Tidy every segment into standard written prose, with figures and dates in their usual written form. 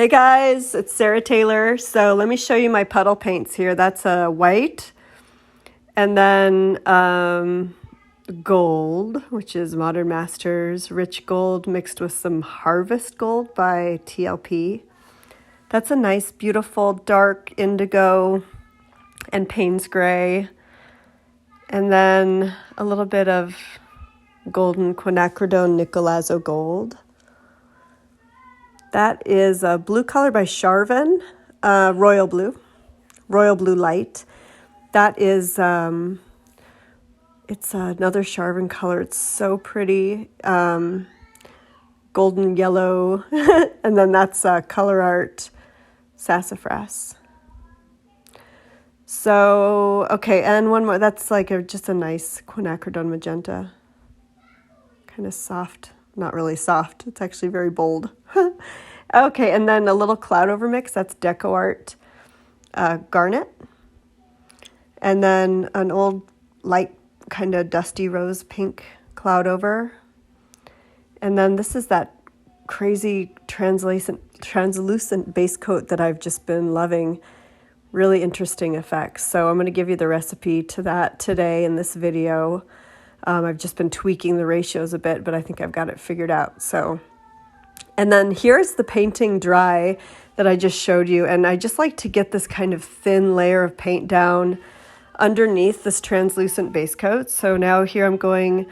Hey guys, it's Sarah Taylor. So let me show you my puddle paints here. That's a white, and then gold, which is Modern Masters Rich Gold mixed with some Harvest Gold by TLP. That's a nice, beautiful, dark indigo and Payne's gray. And then a little bit of golden quinacridone Nicolazzo gold. That is a blue color by CHARVIN, royal blue light. That is, it's another CHARVIN color. It's so pretty, golden yellow. And then that's ColorArt sassafras. So, okay, and one more. That's like just a nice quinacridone magenta. Kind of soft. Not really soft. It's actually very bold. Okay, and then a little cloud over mix. That's DecoArt garnet. And then an old light kind of dusty rose pink cloud over. And then this is that crazy translucent base coat that I've just been loving. Really interesting effects. So I'm going to give you the recipe to that today in this video. I've just been tweaking the ratios a bit, but I think I've got it figured out. So, and then here's the painting dry that I just showed you. And I just like to get this kind of thin layer of paint down underneath this translucent base coat. So now here I'm going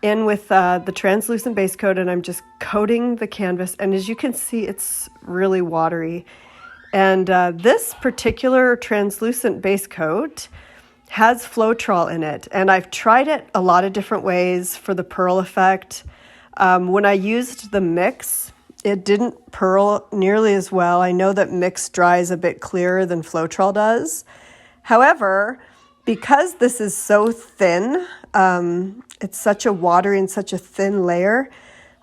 in with the translucent base coat, and I'm just coating the canvas. And as you can see, it's really watery. And this particular translucent base coat has Floetrol in it, and I've tried it a lot of different ways for the pearl effect. When I used the mix, it didn't pearl nearly as well. I know that mix dries a bit clearer than Floetrol does. However, because this is so thin, it's such a watery and such a thin layer,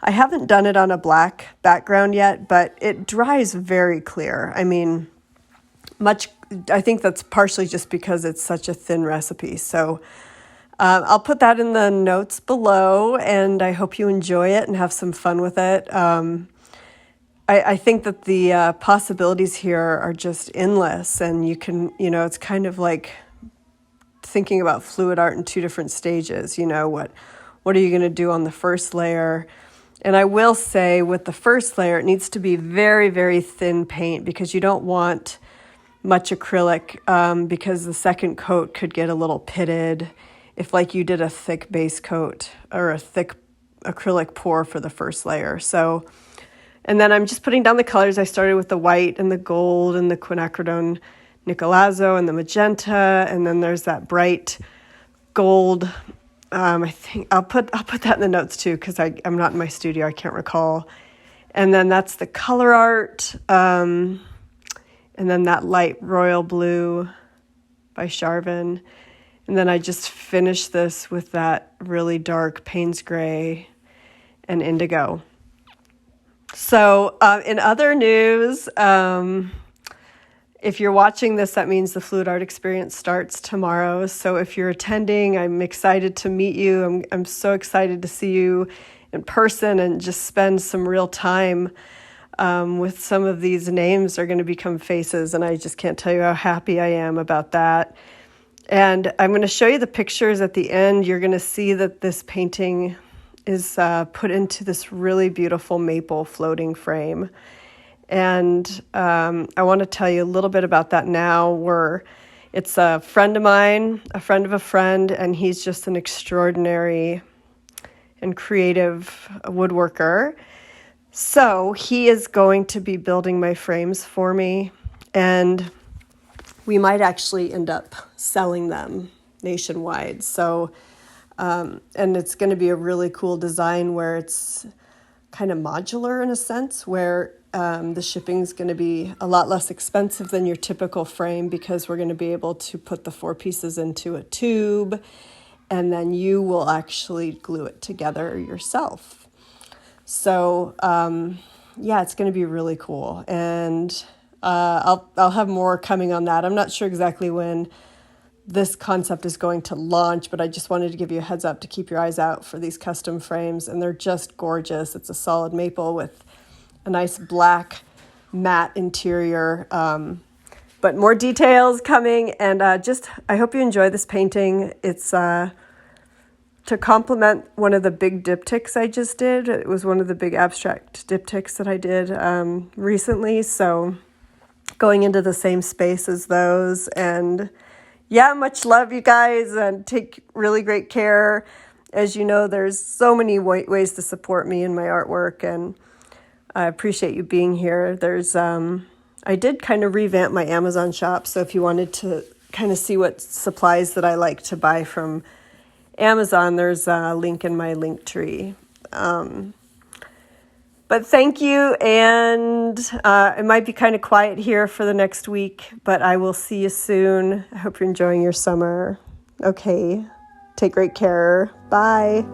I haven't done it on a black background yet, but it dries very clear. I mean, I think that's partially just because it's such a thin recipe. So I'll put that in the notes below, and I hope you enjoy it and have some fun with it. I think that the possibilities here are just endless, and you can, it's kind of like thinking about fluid art in two different stages. What are you going to do on the first layer? And I will say with the first layer, it needs to be very, very thin paint because you don't want much acrylic because the second coat could get a little pitted if like you did a thick base coat or a thick acrylic pour for the first layer. So, and then I'm just putting down the colors. I started with the white and the gold and the quinacridone Nicolazzo and the magenta, and then there's that bright gold. I think I'll put that in the notes too because I'm not in my studio. I can't recall. And then that's the ColorArt. And then that light royal blue by CHARVIN. And then I just finished this with that really dark Payne's gray and indigo. So in other news, if you're watching this, that means the Fluid Art Experience starts tomorrow. So if you're attending, I'm excited to meet you. I'm so excited to see you in person and just spend some real time with some of these names are going to become faces, and I just can't tell you how happy I am about that. And I'm going to show you the pictures at the end. You're going to see that this painting is put into this really beautiful maple floating frame. And I want to tell you a little bit about that now. It's a friend of mine, a friend of a friend, and he's just an extraordinary and creative woodworker. So he is going to be building my frames for me, and we might actually end up selling them nationwide. So, and it's going to be a really cool design where it's kind of modular in a sense, where the shipping is going to be a lot less expensive than your typical frame because we're going to be able to put the 4 pieces into a tube, and then you will actually glue it together yourself. So, yeah, it's going to be really cool. And I'll have more coming on that. I'm not sure exactly when this concept is going to launch, but I just wanted to give you a heads up to keep your eyes out for these custom frames. And they're just gorgeous. It's a solid maple with a nice black matte interior. But more details coming, and I hope you enjoy this painting. It's to complement one of the big diptychs I just did. It was one of the big abstract diptychs that I did recently, so going into the same space as those. And yeah, much love, you guys, and take really great care. As you know, there's so many ways to support me in my artwork, and I appreciate you being here. There's I did kind of revamp my Amazon shop, so if you wanted to kind of see what supplies that I like to buy from Amazon, there's a link in my link tree. But thank you, and it might be kind of quiet here for the next week, but I will see you soon. I hope you're enjoying your summer. Okay, take great care. Bye.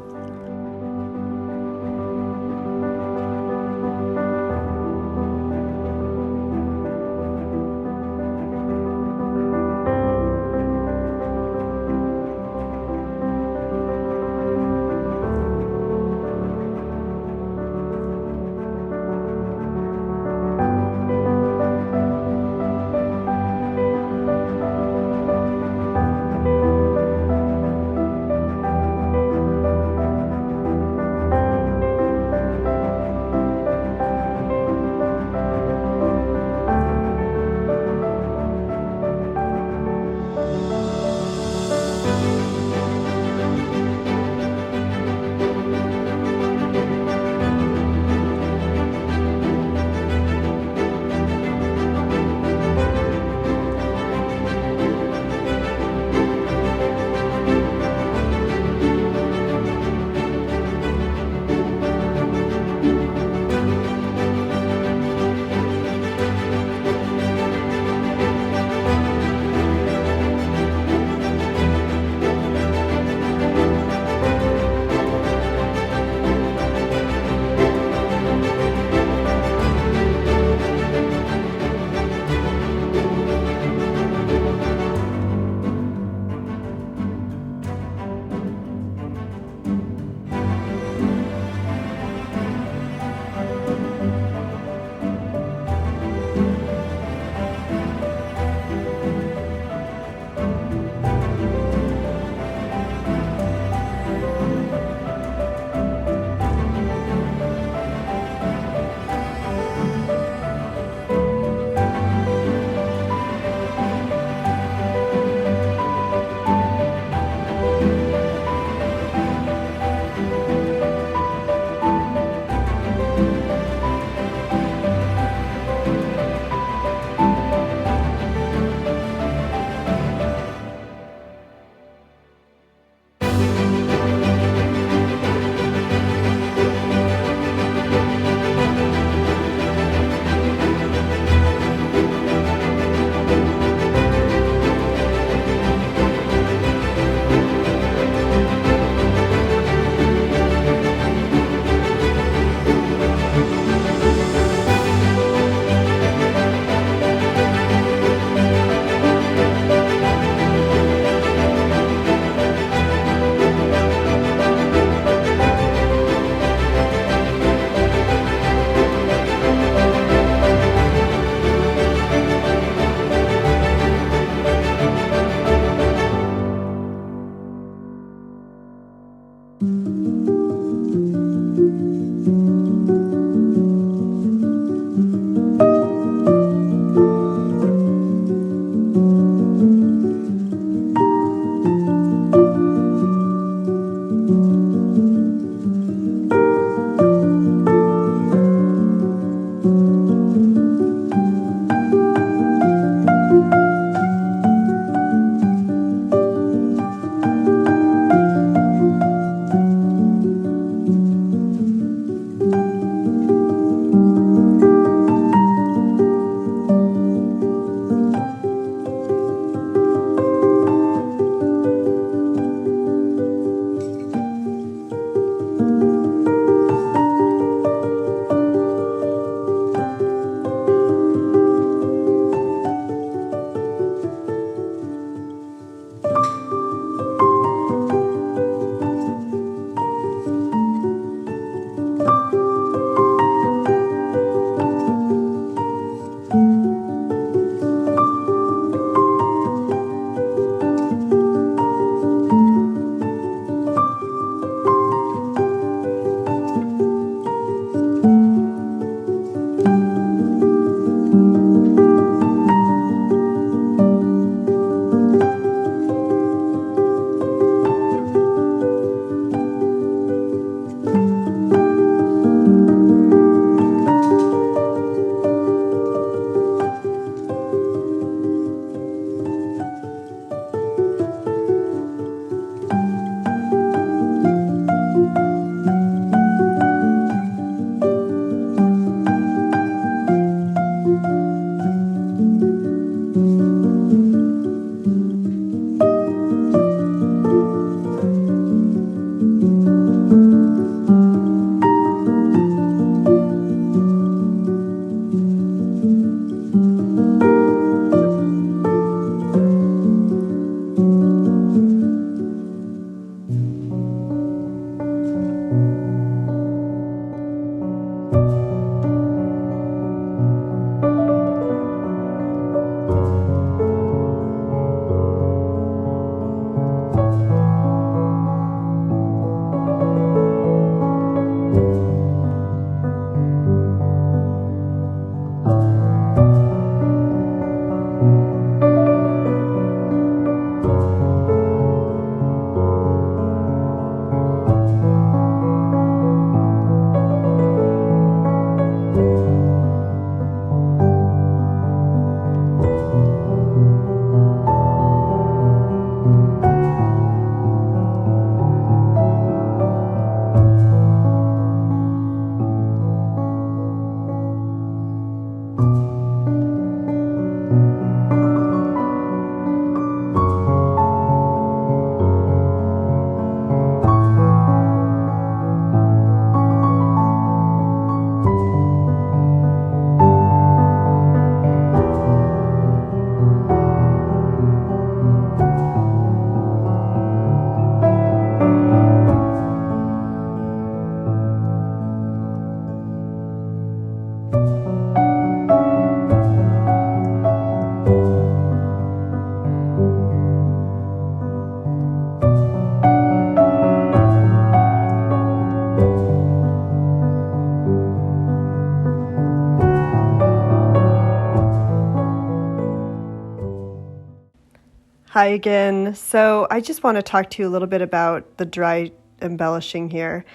Hi again. So I just want to talk to you a little bit about the dry embellishing here.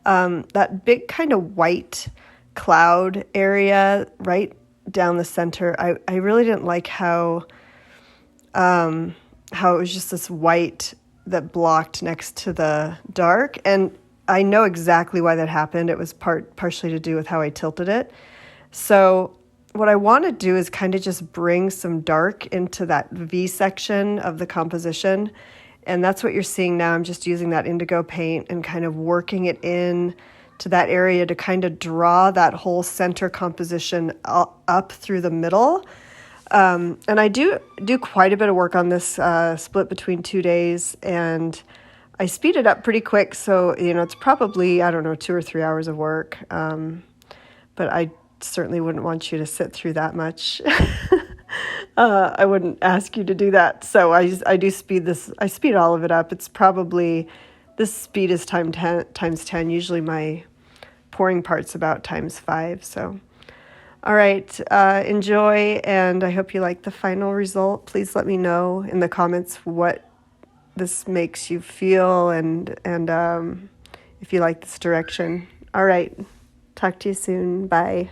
That big kind of white cloud area right down the center, I really didn't like how it was just this white that blocked next to the dark. And I know exactly why that happened. It was partially to do with how I tilted it. So what I want to do is kind of just bring some dark into that V section of the composition. And that's what you're seeing now. I'm just using that indigo paint and kind of working it in to that area to kind of draw that whole center composition up through the middle. And I do quite a bit of work on this split between 2 days, and I speed it up pretty quick. So, it's probably, 2 or 3 hours of work. But I certainly wouldn't want you to sit through that much. I wouldn't ask you to do that. So I do speed this. I speed all of it up. It's probably, this speed is times 10. Usually my pouring part's about times 5. So, all right, enjoy, and I hope you like the final result. Please let me know in the comments what this makes you feel, and if you like this direction. All right, talk to you soon. Bye.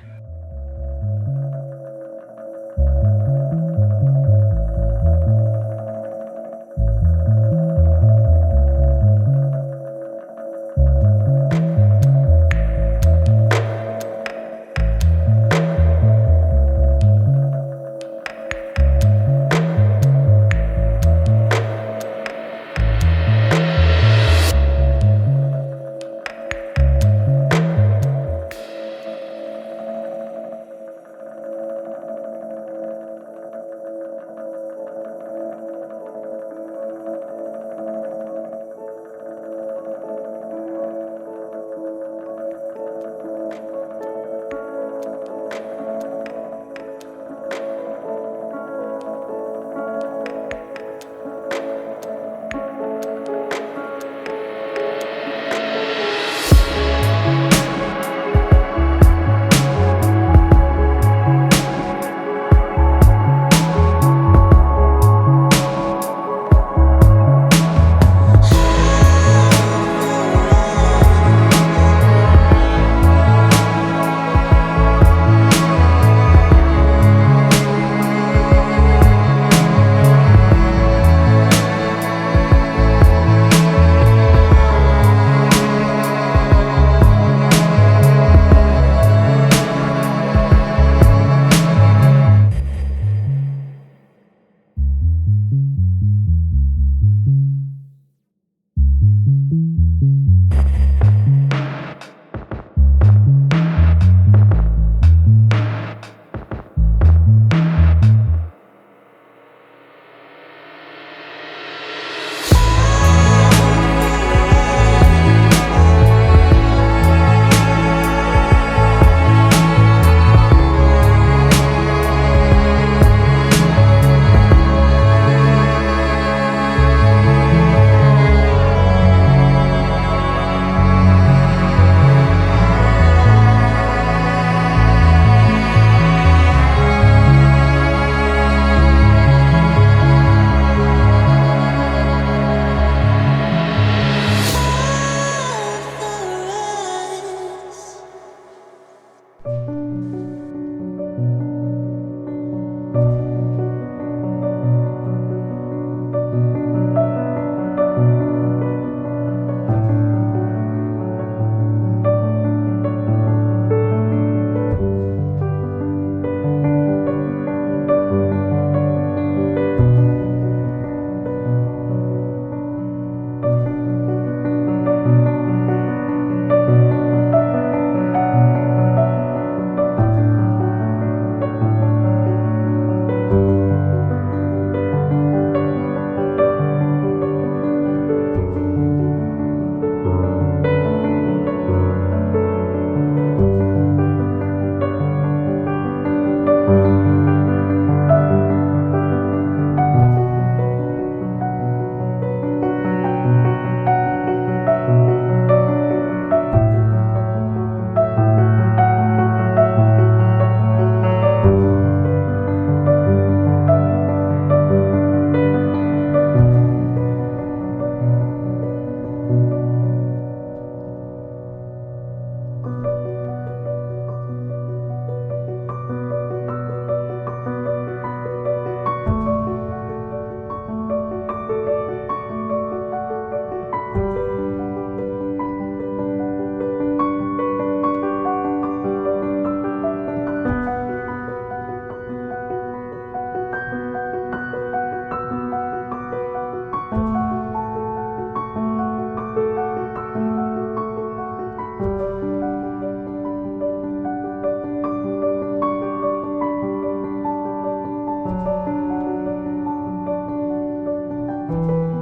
you.